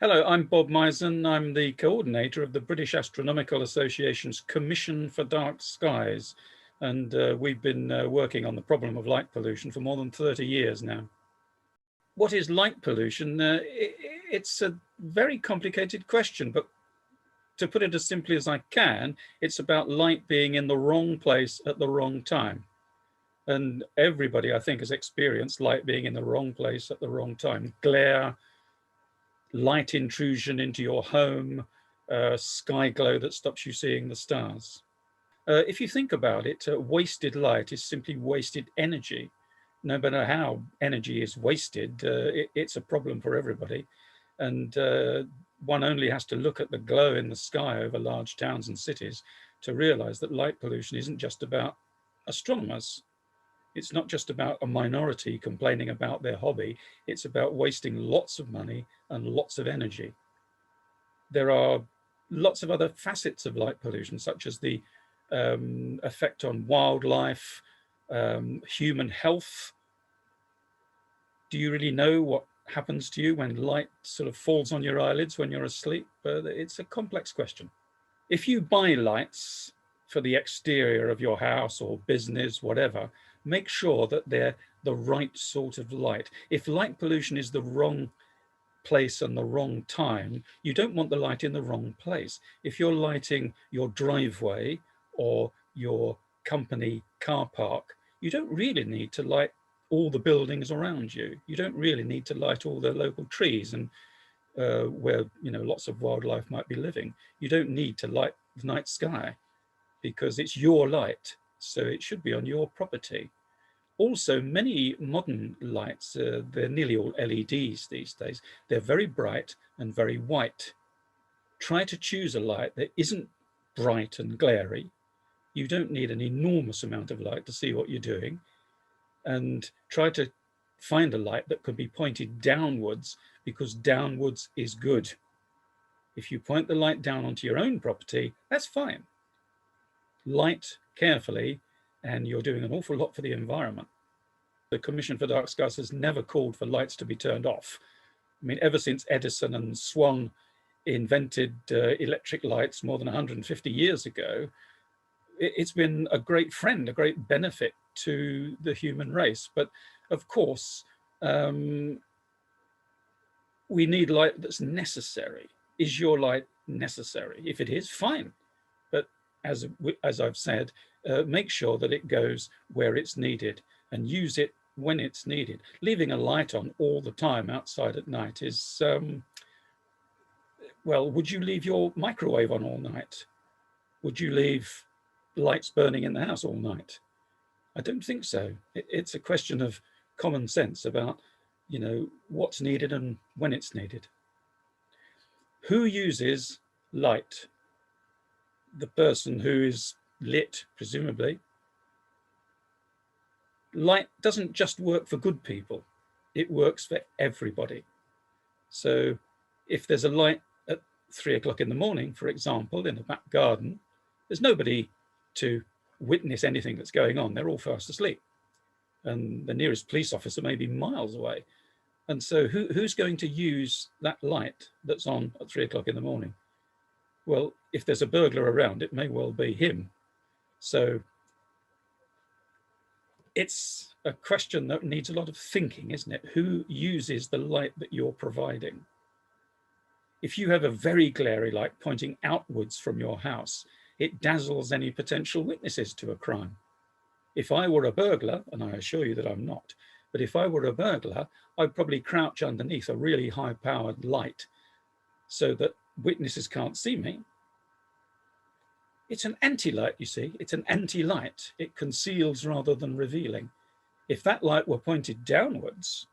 Hello, I'm Bob Mizon. I'm the coordinator of the British Astronomical Association's Commission for Dark Skies. And we've been working on the problem of light pollution for more than 30 years now. What is light pollution? It's a very complicated question, but to put it as simply as I can, it's about light being in the wrong place at the wrong time. And everybody, I think, has experienced light being in the wrong place at the wrong time. Glare, light intrusion into your home, sky glow that stops you seeing the stars. If you think about it, wasted light is simply wasted energy. No matter how energy is wasted, it's a problem for everybody. And one only has to look at the glow in the sky over large towns and cities to realize that light pollution isn't just about astronomers. It's not just about a minority complaining about their hobby. It's about wasting lots of money and lots of energy. There are lots of other facets of light pollution, such as the effect on wildlife, human health. Do you really know what happens to you when light sort of falls on your eyelids when you're asleep? It's a complex question. If you buy lights for the exterior of your house or business, whatever, make sure that they're the right sort of light. If light pollution is the wrong place and the wrong time, you don't want the light in the wrong place. If you're lighting your driveway or your company car park, you don't really need to light all the buildings around you. You don't really need to light all the local trees and where lots of wildlife might be living. You don't need to light the night sky because it's your light, so it should be on your property. Also, many modern lights, they're nearly all LEDs these days. They're very bright and very white. Try to choose a light that isn't bright and glary. You don't need an enormous amount of light to see what you're doing. And try to find a light that can be pointed downwards, because downwards is good. If you point the light down onto your own property, that's fine. Light carefully, and you're doing an awful lot for the environment. The Commission for Dark Skies has never called for lights to be turned off. I mean, ever since Edison and Swan invented electric lights more than 150 years ago, it's been a great friend, a great benefit to the human race. But of course, we need light that's necessary. Is your light necessary? If it is, fine. But as I've said, make sure that it goes where it's needed and use it when it's needed. Leaving a light on all the time outside at night is, well, would you leave your microwave on all night? Would you leave lights burning in the house all night? I don't think so. It's a question of common sense about, what's needed and when it's needed. Who uses light? The person who is lit, presumably. Light doesn't just work for good people. It works for everybody. So if there's a light at 3 o'clock in the morning, for example, in a back garden, there's nobody to witness anything that's going on. They're all fast asleep. And the nearest police officer may be miles away. And so who's going to use that light that's on at 3 o'clock in the morning? Well, if there's a burglar around, it may well be him. So it's a question that needs a lot of thinking, isn't it? Who uses the light that you're providing? If you have a very glary light pointing outwards from your house, it dazzles any potential witnesses to a crime. If I were a burglar, and I assure you that I'm not, but if I were a burglar, I'd probably crouch underneath a really high-powered light so that witnesses can't see me. It's an anti-light, you see. It's an anti-light. It conceals rather than revealing. If that light were pointed downwards,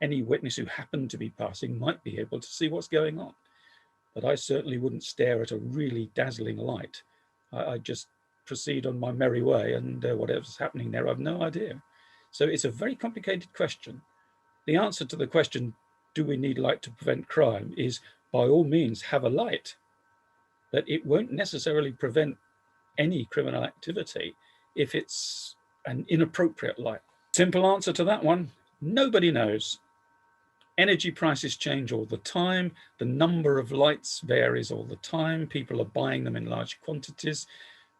any witness who happened to be passing might be able to see what's going on. But I certainly wouldn't stare at a really dazzling light. I'd just proceed on my merry way, and whatever's happening there, I've no idea. So it's a very complicated question. The answer to the question, do we need light to prevent crime, is by all means have a light. But it won't necessarily prevent any criminal activity if it's an inappropriate light. Simple answer to that one, nobody knows. Energy prices change all the time. The number of lights varies all the time. People are buying them in large quantities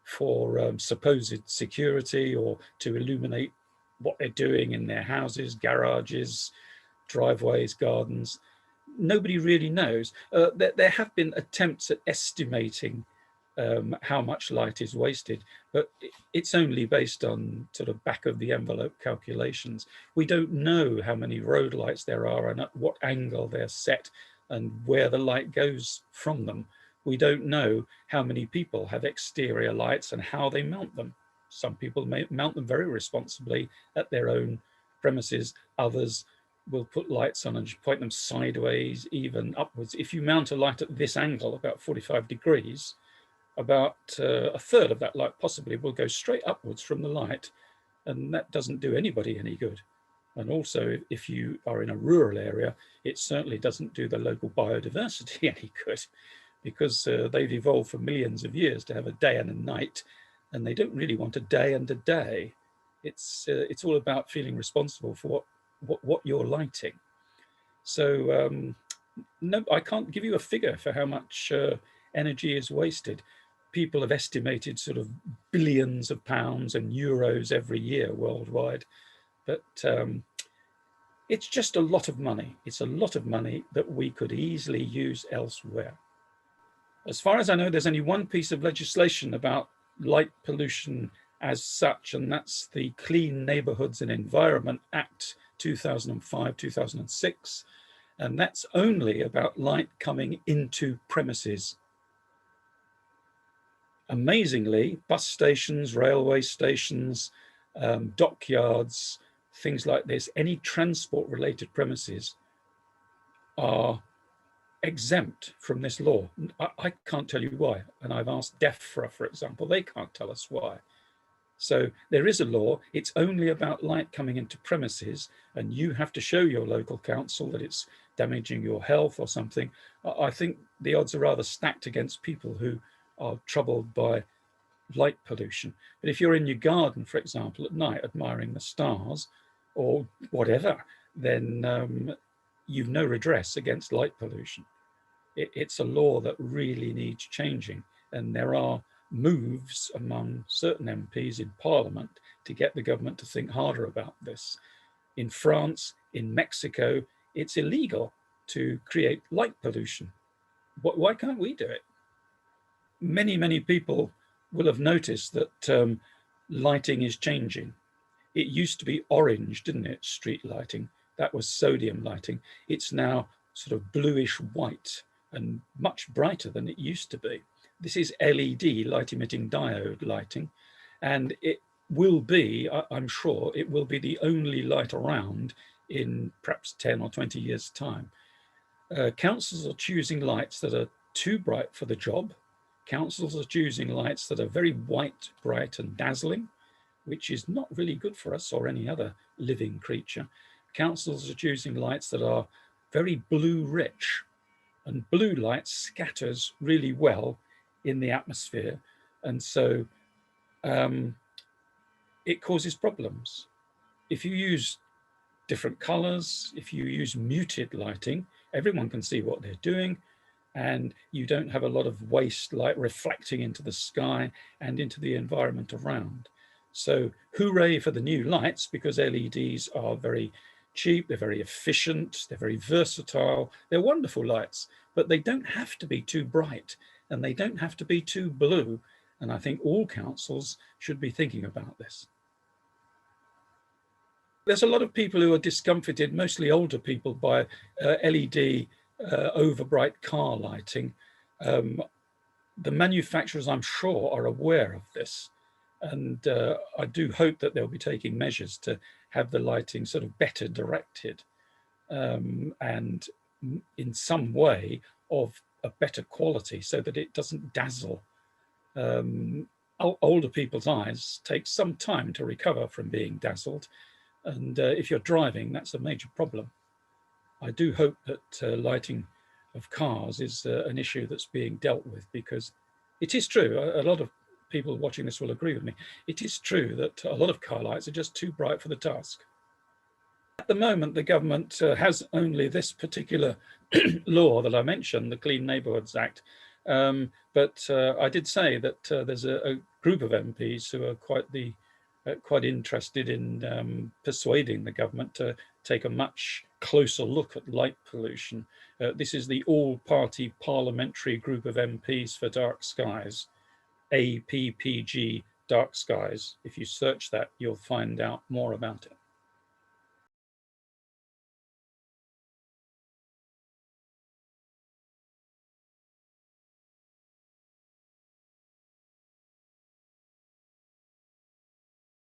for supposed security or to illuminate what they're doing in their houses, garages, driveways, gardens. Nobody really knows. There have been attempts at estimating how much light is wasted, but it's only based on sort of back of the envelope calculations. We don't know how many road lights there are and at what angle they're set and where the light goes from them. We don't know how many people have exterior lights and how they mount them. Some people may mount them very responsibly at their own premises. Others will put lights on and point them sideways, even upwards. If you mount a light at this angle, about 45 degrees, about a third of that light possibly will go straight upwards from the light, and that doesn't do anybody any good. And also, if you are in a rural area, it certainly doesn't do the local biodiversity any good, because they've evolved for millions of years to have a day and a night, and they don't really want a day and a day. It's all about feeling responsible for what you're lighting. So no, I can't give you a figure for how much energy is wasted. People have estimated sort of billions of pounds and euros every year worldwide, but it's just a lot of money. It's a lot of money that we could easily use elsewhere. As far as I know, there's only one piece of legislation about light pollution as such, and that's the Clean Neighborhoods and Environment Act 2005-2006, and that's only about light coming into premises. Amazingly, bus stations, railway stations, dockyards, things like this, any transport-related premises are exempt from this law. I can't tell you why, and I've asked DEFRA, for example, they can't tell us why. So there is a law, it's only about light coming into premises, and you have to show your local council that it's damaging your health or something. I think the odds are rather stacked against people who are troubled by light pollution. But if you're in your garden, for example, at night, admiring the stars or whatever, then you've no redress against light pollution. It's a law that really needs changing, and there are moves among certain MPs in Parliament to get the government to think harder about this. In France, in Mexico, it's illegal to create light pollution. Why can't we do it? Many people will have noticed that lighting is changing. It used to be orange, didn't it? Street lighting. That was sodium lighting. It's now sort of bluish white and much brighter than it used to be. This is LED, light emitting diode lighting, and it will be, I'm sure, it will be the only light around in perhaps 10 or 20 years' time. Councils are choosing lights that are too bright for the job. Councils are choosing lights that are very white, bright, and dazzling, which is not really good for us or any other living creature. Councils are choosing lights that are very blue rich, and blue light scatters really well in the atmosphere, and so it causes problems. If you use different colors, if you use muted lighting, everyone can see what they're doing, and you don't have a lot of waste light reflecting into the sky and into the environment around. So hooray for the new lights, because LEDs are very cheap, they're very efficient, they're very versatile, they're wonderful lights, but they don't have to be too bright and they don't have to be too blue. And I think all councils should be thinking about this. There's a lot of people who are discomfited, mostly older people, by LED over bright car lighting. The manufacturers, I'm sure, are aware of this. And I do hope that they'll be taking measures to have the lighting sort of better directed and in some way of a better quality so that it doesn't dazzle. Older people's eyes take some time to recover from being dazzled. And if you're driving, that's a major problem. I do hope that lighting of cars is an issue that's being dealt with, because it is true, a lot of people watching this will agree with me, it is true that a lot of car lights are just too bright for the task. At the moment, the government has only this particular law that I mentioned, the Clean Neighbourhoods Act. But I did say that there's a group of MPs who are quite interested in persuading the government to take a much closer look at light pollution. This is the all-party parliamentary group of MPs for dark skies, APPG Dark Skies. If you search that, you'll find out more about it.